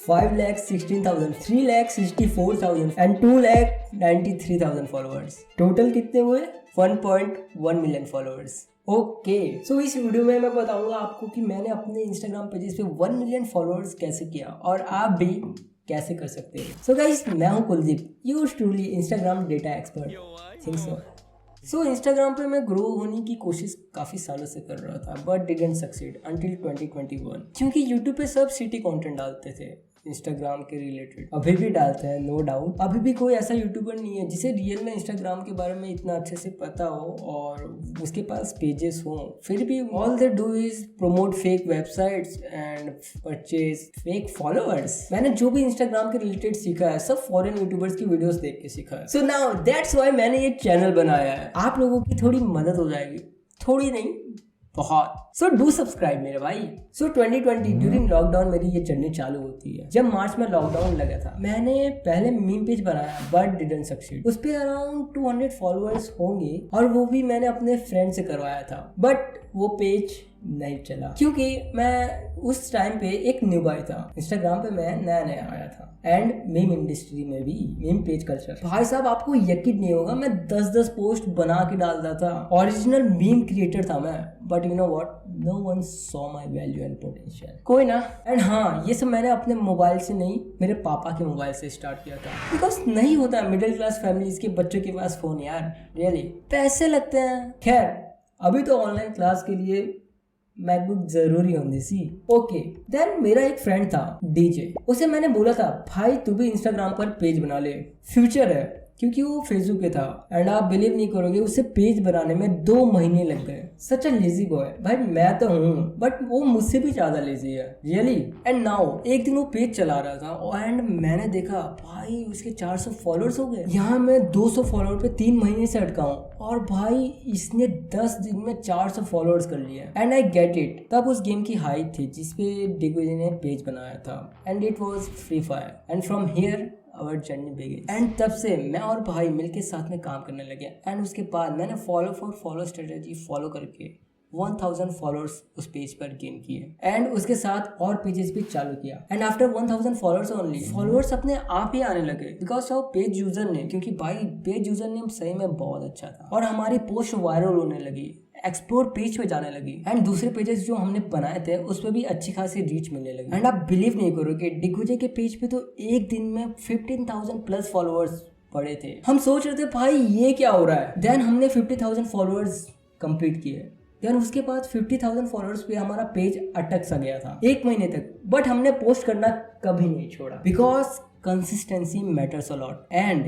5,16,000, 3,64,000 and 2,93,000 followers. Total कितने हुए? 1.1 million followers. Okay, सो इस वीडियो में मैं बताऊंगा आपको कि मैंने अपने इंस्टाग्राम पेजेस पे 1 मिलियन फॉलोअर्स कैसे किया और आप भी कैसे कर सकते हैं। सो गाइस, मैं हूं Kuldeep, yours truly Instagram data expert. Think so Instagram पे मैं ग्रो होने की कोशिश काफ़ी सालों से कर रहा था, बट डिडंट सक्सीड अंटिल 2021, क्योंकि यूट्यूब पे सब सिटी कंटेंट डालते थे इंस्टाग्राम के रिलेटेड। अभी भी डालते हैं, नो डाउट। अभी भी कोई ऐसा यूट्यूबर नहीं है जिसे रियल में इंस्टाग्राम के बारे में इतना अच्छे से पता हो और उसके पास पेजेस हो। फिर भी all they do is promote fake websites and purchase fake followers. मैंने जो भी इंस्टाग्राम के रिलेटेड सीखा है सब फॉरेन यूट्यूबर्स की वीडियोस देख के सीखा है। सो नाउ दैट्स व्हाई मैंने ये चैनल बनाया है। आप लोगों की थोड़ी मदद हो जाएगी, थोड़ी नहीं बहुत। सो डू सब्सक्राइब मेरे भाई। सो 2020 ड्यूरिंग लॉकडाउन मेरी ये जर्नी चालू होती है। जब मार्च में लॉकडाउन लगा था, मैंने पहले मीम पेज बनाया बट डिडंट सक्सीड। उस पे अराउंड 200 फॉलोअर्स होंगे और वो भी मैंने अपने फ्रेंड से करवाया था, बट वो पेज नहीं चला क्योंकि मैं उस टाइम पे एक न्यू बॉय था। इंस्टाग्राम पे मैं नया नया आया था एंड मीम इंडस्ट्री में भी मीम पेज कल्चर। भाई साहब, आपको यकीन नहीं होगा, मैं 10-10 पोस्ट बना के डालता था। ओरिजिनल मीम क्रिएटर था मैं, but you know what, no one saw my value and potential. कोई ना। एंड हाँ, ये सब मैंने अपने मोबाइल से नहीं, मेरे पापा के मोबाइल से स्टार्ट किया था, बिकॉज नहीं होता मिडिल क्लास फैमिलीज के बच्चों के पास फोन यार, रियली पैसे लगते हैं। खैर, अभी तो ऑनलाइन क्लास के लिए मैकबुक जरूरी होती सी। ओके, देन मेरा एक फ्रेंड था डीजे, उसे मैंने बोला था भाई तू भी इंस्टाग्राम पर पेज बना ले, फ्यूचर है, क्योंकि वो फेसबुक पे था। एंड आप बिलीव नहीं करोगे, उसे पेज बनाने में 2 महीने लग गए। सच अ लेजी बॉय। भाई मैं तो हूँ, बट वो मुझसे भी ज्यादा लेजी है, रियली। एंड नाउ एक दिन वो पेज चला रहा था एंड मैंने देखा भाई उसके 400 फॉलोअर्स हो गए। यहाँ मैं 200 फॉलोअर पे 3 महीने से अटका हूँ और भाई इसने 10 दिन में 400 फॉलोअर्स कर लिए। And I get it. तब उस गेम की हाइप थी जिसपे डिग्विजन ने पेज बनाया था and it was free fire. And from here our journey begins. And तब से मैं और भाई मिलके साथ में काम करने लगे। एंड उसके बाद मैंने follow for follow strategy follow करके 1000 फॉलोअर्स उस पेज पर गेन किए एंड उसके साथ और पेजेस भी चालू किया। And after 1000 followers only, followers अपने आप ही आने लगे बिकॉज ऑफ पेज यूजर ने, क्योंकि भाई पेज यूजर नेम सही में बहुत अच्छा था और हमारी पोस्ट वायरल होने लगी, एक्सप्लोर पेज पे जाने लगी एंड दूसरे पेजेस जो हमने बनाए थे उस पर भी अच्छी खासी रीच मिलने लगी। एंड आप बिलीव नहीं करोगे, डिग्विजय के पेज पे तो एक दिन में 15,000 प्लस फॉलोअर्स पड़े थे। हम सोच रहे थे भाई ये क्या हो रहा है। देन हमने 50,000 फॉलोअर्स कंप्लीट किए। देन उसके बाद 50,000 फॉलोअर्स पे हमारा पेज अटक सा गया था 1 महीने तक, बट हमने पोस्ट करना कभी नहीं छोड़ा because consistency matters a lot and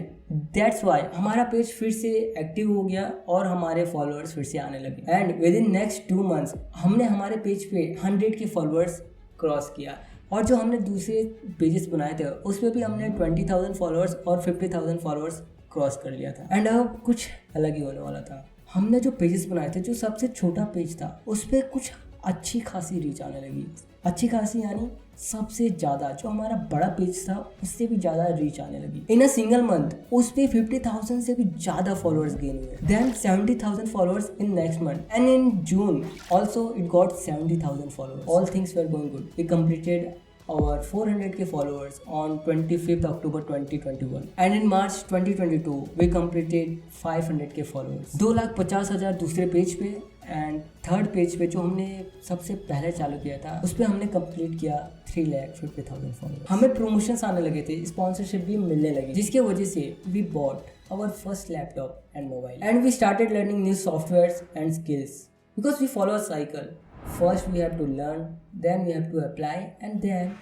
that's why हमारा पेज फिर से एक्टिव हो गया और हमारे फॉलोअर्स फिर से आने लगे। And with in next 2 months हमने हमारे पेज पे 100 के फॉलोअर्स क्रॉस किया और जो हमने दूसरे पेजेस बनाए थे उस पर भी हमने 20,000 फॉलोअर्स और 50,000 फॉलोअर्स क्रॉस कर लिया था। एंड अब कुछ अलग ही होने वाला था। हमने जो पेजेस बनाए थे, जो सबसे छोटा पेज था उस पर कुछ अच्छी खासी रीच आने लगी। अच्छी खासी यानी सबसे ज्यादा, जो हमारा बड़ा पेज था उससे भी ज्यादा रीच आने लगी। इन अ सिंगल मंथ उस पे 50,000 से भी ज्यादा फॉलोअर्स गेन हुए। Then 70,000 followers in next month and in June also it got 70,000 followers. All things were going good. We completed our 400k followers on 25th October 2021 and in March 2022 we completed 500k followers। 2,50,000 दूसरे page पे and third page पे जो हमने सबसे पहले चालू किया था उस पे हमने कंप्लीट किया 3,50,000 फॉलोअर्स। हमें प्रमोशंस आने लगे थे, स्पॉन्सरशिप भी मिलने लगी, जिसके वजह से we bought our first laptop and mobile and we started learning new softwares and skills because we follow a cycle. First we have to learn, then we have to apply and then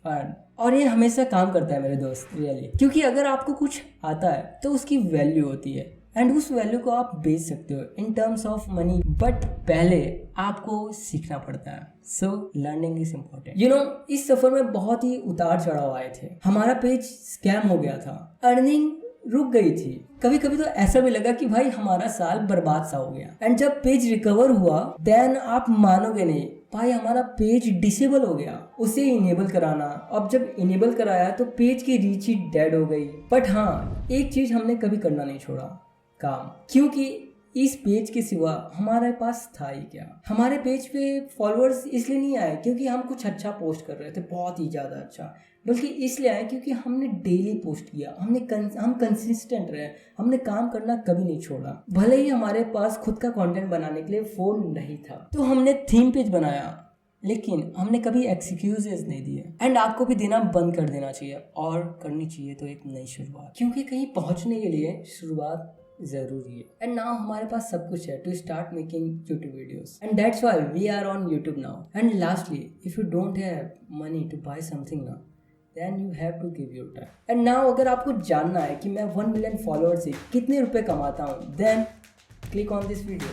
earn। और ये हमेशा काम करता है मेरे दोस्त, really, क्योंकि अगर आपको कुछ आता है तो उसकी वैल्यू होती है एंड उस वैल्यू को आप बेच सकते हो in terms of money, but पहले आपको सीखना पड़ता है। So learning is important. You know, इस सफर में बहुत ही उतार चढ़ाव आए थे। हमारा पेज स्कैम हो गया था, अर्निंग रुक गई थी, कभी कभी तो ऐसा भी लगा कि भाई हमारा साल बर्बाद सा हो गया। एंड जब पेज रिकवर हुआ देन आप मानोगे नहीं भाई, हमारा पेज डिसेबल हो गया। उसे इनेबल कराना, अब जब इनेबल कराया तो पेज की रीच ही डेड हो गई। बट हाँ, एक चीज हमने कभी करना नहीं छोड़ा, काम, क्योंकि इस पेज के सिवा हमारे पास था ही क्या। हमारे पेज पे फॉलोअर्स इसलिए नहीं आए क्योंकि हम कुछ अच्छा पोस्ट कर रहे थे, बहुत ही ज्यादा अच्छा, बल्कि इसलिए आए क्योंकि हमने डेली पोस्ट किया, हम कंसिस्टेंट रहे, हमने काम करना कभी नहीं छोड़ा। भले ही हमारे पास खुद का कंटेंट बनाने के लिए फ़ोन नहीं था, तो हमने थीम पेज बनाया, लेकिन हमने कभी एक्सक्यूजेस नहीं दिए। एंड आपको भी देना बंद कर देना चाहिए और करनी चाहिए तो एक नई शुरुआत, क्योंकि कहीं पहुंचने के लिए शुरुआत जरूरी है। एंड नाउ हमारे पास सब कुछ है to start making YouTube videos, and that's why we are on YouTube now. And lastly, if you don't have money to buy something now, then you have to give your time. And now अगर आपको जानना है कि मैं 1 million follower से कितने रुपए कमाता हूँ, then click on this video.